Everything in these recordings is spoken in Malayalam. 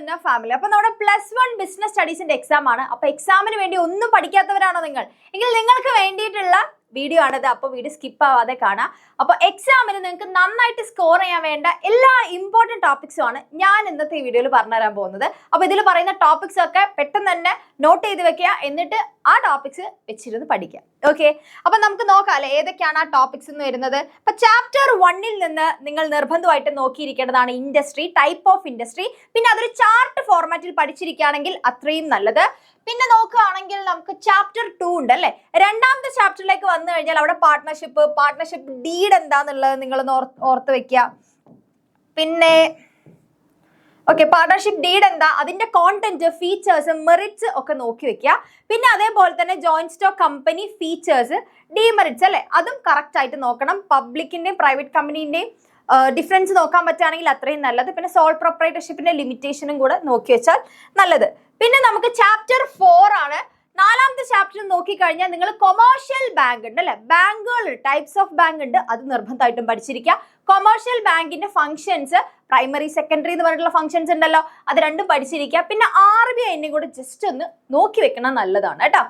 സുന്ന ഫാമിലി. അപ്പൊ നമ്മുടെ +1 ബിസിനസ് സ്റ്റഡീസിന്റെ എക്സാം ആണ്. അപ്പൊ എക്സാമിന് വേണ്ടി ഒന്നും പഠിക്കാത്തവരാണോ നിങ്ങൾ എങ്കിൽ നിങ്ങൾക്ക് വേണ്ടിയിട്ടുള്ള വീഡിയോ ആണിത്. അപ്പോൾ വീഡിയോ സ്കിപ്പ് ആവാതെ കാണാം. അപ്പോൾ എക്സാമിന് നിങ്ങൾക്ക് നന്നായിട്ട് സ്കോർ ചെയ്യാൻ വേണ്ട എല്ലാ ഇമ്പോർട്ടൻറ്റ് ടോപ്പിക്സും ആണ് ഞാൻ ഇന്നത്തെ ഈ വീഡിയോയിൽ പറഞ്ഞുതരാൻ പോകുന്നത്. അപ്പോൾ ഇതിൽ പറയുന്ന ടോപ്പിക്സ് ഒക്കെ പെട്ടെന്ന് തന്നെ നോട്ട് ചെയ്ത് വെക്കുക, എന്നിട്ട് ആ ടോപ്പിക്സ് വെച്ചിരുന്ന് പഠിക്കുക. ഓക്കെ, അപ്പൊ നമുക്ക് നോക്കാം അല്ലെ ഏതൊക്കെയാണ് ആ ടോപ്പിക്സ് എന്ന് വരുന്നത്. അപ്പൊ ചാപ്റ്റർ 1-ൽ നിന്ന് നിങ്ങൾ നിർബന്ധമായിട്ട് നോക്കിയിരിക്കേണ്ടതാണ് ഇൻഡസ്ട്രി, ടൈപ്പ് ഓഫ് ഇൻഡസ്ട്രി. പിന്നെ അതൊരു ചാർട്ട് ഫോർമാറ്റിൽ പഠിച്ചിരിക്കുകയാണെങ്കിൽ അത്രയും നല്ലത്. പിന്നെ നോക്കുകയാണെങ്കിൽ നമുക്ക് ചാപ്റ്റർ 2 ഉണ്ട് അല്ലെ. രണ്ടാമത്തെ ചാപ്റ്ററിലേക്ക് വന്നു കഴിഞ്ഞാൽ അവിടെ പാർട്ട്ണർഷിപ്പ് ഡീഡ് എന്താന്നുള്ളത് നിങ്ങൾ ഓർത്ത് വെക്കുക. പിന്നെ ഓക്കെ, പാർട്ണർഷിപ്പ് ഡീഡ് എന്താ, അതിന്റെ കോണ്ടന്റ്, ഫീച്ചേഴ്സ്, മെറിറ്റ്സ് ഒക്കെ നോക്കി വെക്കുക. പിന്നെ അതേപോലെ തന്നെ joint stock company features, demerits അല്ലെ, അതും കറക്റ്റ് ആയിട്ട് നോക്കണം. പബ്ലിക്കിന്റെയും പ്രൈവറ്റ് കമ്പനീന്റെയും ഡിഫറൻസ് നോക്കാൻ പറ്റുകയാണെങ്കിൽ അത്രയും നല്ലത്. പിന്നെ സോൾ പ്രൊപ്പറേറ്റർഷിപ്പിന്റെ ലിമിറ്റേഷനും കൂടെ നോക്കി വെച്ചാൽ നല്ലത്. പിന്നെ നമുക്ക് ചാപ്റ്റർ 4 ആണ്. നാലാമത്തെ ചാപ്റ്റർ നോക്കിക്കഴിഞ്ഞാൽ നിങ്ങൾ കൊമേഴ്ഷ്യൽ ബാങ്ക് ഉണ്ട് അല്ലെ, ബാങ്കുകൾ, ടൈപ്സ് ഓഫ് ബാങ്ക് ഉണ്ട്, അത് നിർബന്ധമായിട്ടും പഠിച്ചിരിക്കുക. കൊമേഴ്ഷ്യൽ ബാങ്കിന്റെ ഫംഗ്ഷൻസ്, പ്രൈമറി സെക്കൻഡറി എന്ന് പറഞ്ഞിട്ടുള്ള ഫംഗ്ഷൻസ് ഉണ്ടല്ലോ, അത് രണ്ടും പഠിച്ചിരിക്കുക. പിന്നെ RBI കൂടെ ജസ്റ്റ് ഒന്ന് നോക്കി വെക്കണം, നല്ലതാണ് കേട്ടോ.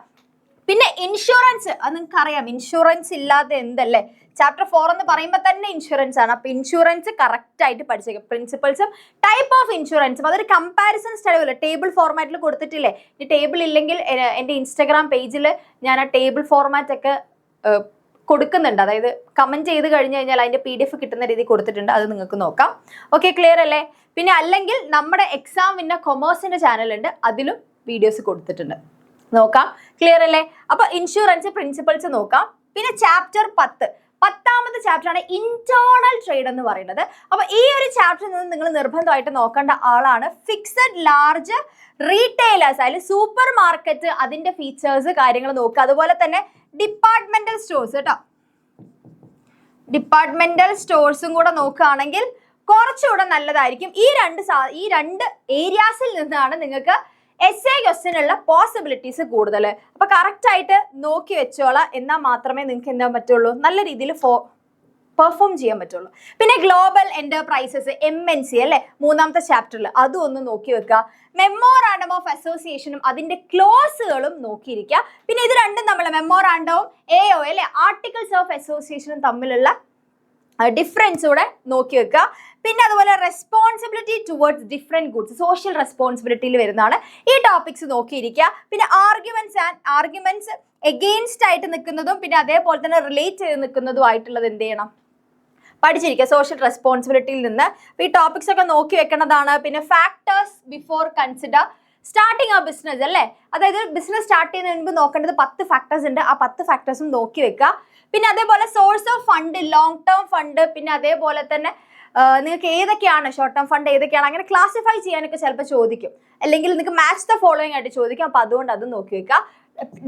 പിന്നെ ഇൻഷുറൻസ്, അത് നിങ്ങൾക്ക് അറിയാം, ഇൻഷുറൻസ് ഇല്ലാതെ എന്തല്ലേ. ചാപ്റ്റർ 4 എന്ന് പറയുമ്പോൾ തന്നെ ഇൻഷുറൻസ് ആണ്. അപ്പൊ ഇൻഷുറൻസ് കറക്റ്റ് ആയിട്ട് പഠിച്ചേക്കും, പ്രിൻസിപ്പൾസും ടൈപ്പ് ഓഫ് ഇൻഷുറൻസും. അതൊരു കമ്പാരിസൺ സ്റ്റഡി അല്ലേ, ടേബിൾ ഫോർമാറ്റിൽ കൊടുത്തിട്ടില്ലേ. ഈ ടേബിൾ ഇല്ലെങ്കിൽ എൻ്റെ ഇൻസ്റ്റാഗ്രാം പേജിൽ ഞാൻ ആ ടേബിൾ ഫോർമാറ്റ് ഒക്കെ കൊടുക്കുന്നുണ്ട്. അതായത് കമന്റ് ചെയ്ത് കഴിഞ്ഞ് കഴിഞ്ഞാൽ അതിന്റെ PDF കിട്ടുന്ന രീതി കൊടുത്തിട്ടുണ്ട്, അത് നിങ്ങൾക്ക് നോക്കാം. ഓക്കെ, ക്ലിയർ അല്ലേ. പിന്നെ അല്ലെങ്കിൽ നമ്മുടെ എക്സാം വിന്നർ കൊമേഴ്സിന്റെ ചാനലുണ്ട്, അതിലും വീഡിയോസ് കൊടുത്തിട്ടുണ്ട്, നോക്കാം. ക്ലിയർ അല്ലേ. അപ്പൊ ഇൻഷുറൻസ്, പ്രിൻസിപ്പൾസ് നോക്കാം. പിന്നെ ചാപ്റ്റർ 10ാമത്തെ ചാപ്റ്റർ ആണ് ഇന്റേണൽ ട്രേഡ് എന്ന് പറയുന്നത്. അപ്പൊ ഈ ഒരു ചാപ്റ്ററിൽ നിന്ന് നിങ്ങൾ നിർബന്ധമായിട്ട് നോക്കേണ്ട ആളാണ് ഫിക്സഡ് ലാർജ് റീറ്റെയിലേഴ്സ്, അതിൽ സൂപ്പർ മാർക്കറ്റ്, അതിന്റെ ഫീച്ചേഴ്സ്, കാര്യങ്ങൾ നോക്കുക. അതുപോലെ തന്നെ ഡിപ്പാർട്ട്മെന്റൽ സ്റ്റോഴ്സ് കേട്ടോ, ഡിപ്പാർട്ട്മെന്റൽ സ്റ്റോഴ്സും കൂടെ നോക്കുകയാണെങ്കിൽ കുറച്ചുകൂടെ നല്ലതായിരിക്കും. ഈ രണ്ട് ഏരിയാസിൽ നിന്നാണ് നിങ്ങൾക്ക് essay ക്വസ്റ്റ്യനുള്ള പോസിബിലിറ്റീസ് കൂടുതൽ. അപ്പൊ കറക്റ്റ് ആയിട്ട് നോക്കി വെച്ചോളാം, എന്നാൽ മാത്രമേ നിങ്ങൾക്ക് എന്താ പറ്റുള്ളൂ, നല്ല രീതിയിൽ പെർഫോം ചെയ്യാൻ പറ്റുള്ളൂ. പിന്നെ ഗ്ലോബൽ എന്റർപ്രൈസസ്, MNC അല്ലെ, 3ാമത്തെ ചാപ്റ്ററിൽ അതും ഒന്ന് നോക്കി വെക്കുക. മെമ്മോറാണ്ടം ഓഫ് അസോസിയേഷനും അതിന്റെ ക്ലോസുകളും നോക്കിയിരിക്കുക. പിന്നെ ഇത് രണ്ടും നമ്മൾ മെമ്മോറാണ്ടവും AO അല്ലെ, ആർട്ടിക്കിൾസ് ഓഫ് അസോസിയേഷനും തമ്മിലുള്ള ഡിഫറൻസ് കൂടെ നോക്കി വെക്കുക. പിന്നെ അതുപോലെ responsibility towards different goods, social റെസ്പോൺസിബിലിറ്റിയിൽ വരുന്നതാണ് ഈ ടോപ്പിക്സ് നോക്കിയിരിക്കുക. പിന്നെ ആർഗ്യുമെന്റ്സ് എഗെയിൻസ്റ്റ് ആയിട്ട് നിൽക്കുന്നതും പിന്നെ അതേപോലെ തന്നെ റിലേറ്റ് ചെയ്ത് നിൽക്കുന്നതും ആയിട്ടുള്ളത് എന്ത് ചെയ്യണം, പഠിച്ചിരിക്കുക സോഷ്യൽ റെസ്പോൺസിബിലിറ്റിയിൽ നിന്ന്. ഈ ടോപ്പിക്സ് ഒക്കെ നോക്കി വെക്കുന്നതാണ്. പിന്നെ ഫാക്ടേഴ്സ് ബിഫോർ കൺസിഡർ സ്റ്റാർട്ടിങ് ആ ബിസിനസ് അല്ലേ, അതായത് ബിസിനസ് സ്റ്റാർട്ട് ചെയ്യുന്നതിന് മുൻപ് നോക്കേണ്ടത് 10 ഫാക്ടേഴ്സ് ഉണ്ട്, ആ 10 ഫാക്ടേഴ്സും നോക്കി വെക്കുക. പിന്നെ അതേപോലെ source of fund, long term fund, പിന്നെ അതേപോലെ തന്നെ നിങ്ങൾക്ക് ഏതൊക്കെയാണ് ഷോർട്ട് ടേം ഫണ്ട് ഏതൊക്കെയാണ്, അങ്ങനെ ക്ലാസിഫൈ ചെയ്യാനൊക്കെ ചിലപ്പോൾ ചോദിക്കും, അല്ലെങ്കിൽ നിങ്ങൾക്ക് മാച്ച് ദ ഫോളോയിങ് ആയിട്ട് ചോദിക്കും. അപ്പോൾ അതുകൊണ്ട് അത് നോക്കി വെക്കുക.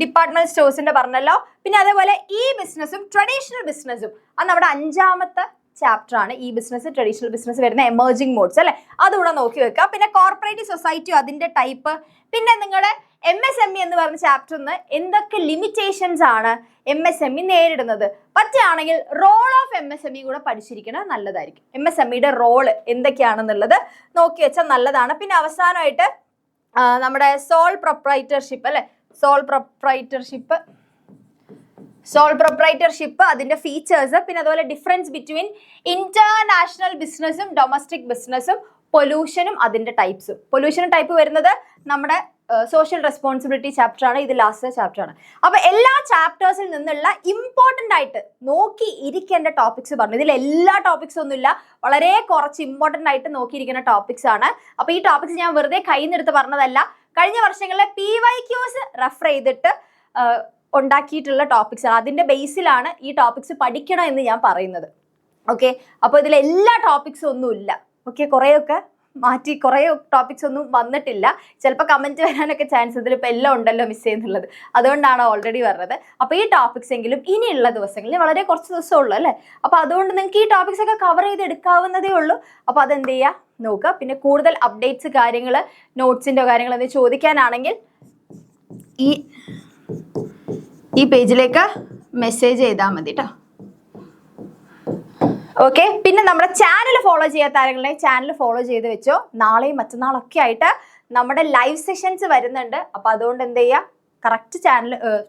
ഡിപ്പാർട്ട്മെന്റ് സ്റ്റോഴ്സിന്റെ പറഞ്ഞല്ലോ. പിന്നെ അതേപോലെ ഈ ബിസിനസ്സും ട്രഡീഷണൽ ബിസിനസ്സും, അത് നമ്മുടെ 5ാമത്തെ ചാപ്റ്റർ ആണ്. ഈ ബിസിനസ്, ട്രഡീഷണൽ ബിസിനസ് വരുന്ന എമർജിംഗ് മോഡ്സ് അല്ലെ, അതുകൂടെ നോക്കി വെക്കുക. പിന്നെ കോർപ്പറേറ്റീവ് സൊസൈറ്റിയും അതിന്റെ ടൈപ്പ്, പിന്നെ നിങ്ങളുടെ MSME എന്ന് പറഞ്ഞ ചാപ്റ്ററിൽ നിന്ന് എന്തൊക്കെ ലിമിറ്റേഷൻസ് ആണ് MSME നേരിടുന്നത്, പറ്റുകയാണെങ്കിൽ റോൾ ഓഫ് MSME കൂടെ പഠിച്ചിരിക്കുന്നത് നല്ലതായിരിക്കും. MSMEയുടെ റോള് എന്തൊക്കെയാണെന്നുള്ളത് നോക്കി വെച്ചാൽ നല്ലതാണ്. പിന്നെ അവസാനമായിട്ട് നമ്മുടെ സോൾ പ്രൊപ്രൈറ്റർഷിപ്പ് അല്ലെ, സോൾ പ്രൊപ്രൈറ്റർഷിപ്പ് അതിന്റെ ഫീച്ചേഴ്സ്, പിന്നെ അതുപോലെ ഡിഫറൻസ് ബിറ്റ്വീൻ ഇന്റർനാഷണൽ ബിസിനസ്സും ഡൊമസ്റ്റിക് ബിസിനസ്സും, പൊല്യൂഷനും അതിന്റെ ടൈപ്സും. പൊല്യൂഷൻ ടൈപ്പ് വരുന്നത് നമ്മുടെ സോഷ്യൽ റെസ്പോൺസിബിലിറ്റി ചാപ്റ്റർ ആണ്, ഇത് ലാസ്റ്റ് ചാപ്റ്റർ ആണ്. അപ്പൊ എല്ലാ ചാപ്റ്റേഴ്സിൽ നിന്നുള്ള ഇമ്പോർട്ടൻ്റ് ആയിട്ട് നോക്കി ഇരിക്കേണ്ട ടോപ്പിക്സ് പറഞ്ഞു. ഇതിൽ എല്ലാ ടോപ്പിക്സ് ഒന്നുമില്ല, വളരെ കുറച്ച് ഇമ്പോർട്ടൻ്റ് ആയിട്ട് നോക്കിയിരിക്കുന്ന ടോപ്പിക്സ് ആണ്. അപ്പൊ ഈ ടോപ്പിക്സ് ഞാൻ വെറുതെ കയ്യിൽ നിന്നെടുത്ത് പറഞ്ഞതല്ല, കഴിഞ്ഞ വർഷങ്ങളിലെ PYQs റെഫർ ചെയ്തിട്ട് ഉണ്ടാക്കിയിട്ടുള്ള ടോപ്പിക്സ് ആണ്. അതിന്റെ ബേസിലാണ് ഈ ടോപ്പിക്സ് പഠിക്കണം എന്ന് ഞാൻ പറയുന്നത്. ഓക്കെ, അപ്പോൾ ഇതിൽ എല്ലാ ടോപ്പിക്സും ഒന്നുമില്ല. ഓക്കെ, കുറേയൊക്കെ മാറ്റി, കുറേ ടോപ്പിക്സ് ഒന്നും വന്നിട്ടില്ല. ചിലപ്പോൾ കമന്റ് വരാനൊക്കെ ചാൻസ്, ഇതിലിപ്പോൾ എല്ലാം ഉണ്ടല്ലോ മിസ് ചെയ്യുന്നുള്ളത്, അതുകൊണ്ടാണ് ഓൾറെഡി പറഞ്ഞത്. അപ്പോൾ ഈ ടോപ്പിക്സ് എങ്കിലും ഇനിയുള്ള ദിവസങ്ങളിൽ, വളരെ കുറച്ച് ദിവസമേ ഉള്ളൂ അല്ലേ, അപ്പോൾ അതുകൊണ്ട് നിങ്ങൾക്ക് ഈ ടോപ്പിക്സ് ഒക്കെ കവർ ചെയ്ത് എടുക്കാവുന്നതേ ഉള്ളൂ. അപ്പോൾ അതെന്ത് ചെയ്യുക, നോക്കുക. പിന്നെ കൂടുതൽ അപ്ഡേറ്റ്സ്, കാര്യങ്ങൾ, നോട്ട്സിൻ്റെ കാര്യങ്ങൾ എന്തെങ്കിലും ചോദിക്കാനാണെങ്കിൽ ഈ പേജിലേക്ക് മെസ്സേജ് ചെയ്താൽ മതി കേട്ടോ. ഓക്കെ, പിന്നെ നമ്മുടെ ചാനൽ ഫോളോ ചെയ്യാത്ത ആരെങ്കിലും ചാനൽ ഫോളോ ചെയ്ത് വെച്ചോ. നാളെയും മറ്റന്നാളൊക്കെ ആയിട്ട് നമ്മുടെ ലൈവ് സെഷൻസ് വരുന്നുണ്ട്. അപ്പൊ അതുകൊണ്ട് എന്ത് ചെയ്യുക, കറക്റ്റ്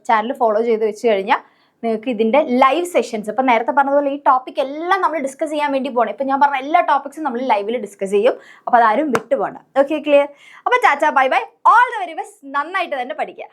ചാനൽ ഫോളോ ചെയ്ത് വെച്ച് കഴിഞ്ഞാൽ നിങ്ങൾക്ക് ഇതിന്റെ ലൈവ് സെഷൻസ്, ഇപ്പൊ നേരത്തെ പറഞ്ഞതുപോലെ ഈ ടോപ്പിക് എല്ലാം നമ്മൾ ഡിസ്കസ് ചെയ്യാൻ വേണ്ടി പോകണം. ഇപ്പൊ ഞാൻ പറഞ്ഞ എല്ലാ ടോപ്പിക്സും നമ്മൾ ലൈവിൽ ഡിസ്കസ് ചെയ്യും. അപ്പൊ അതാരും വിട്ടുപോകണ്ട. Okay, clear? അപ്പൊ tata, bye bye, all the very best. നന്നായിട്ട് തന്നെ പഠിക്കുക.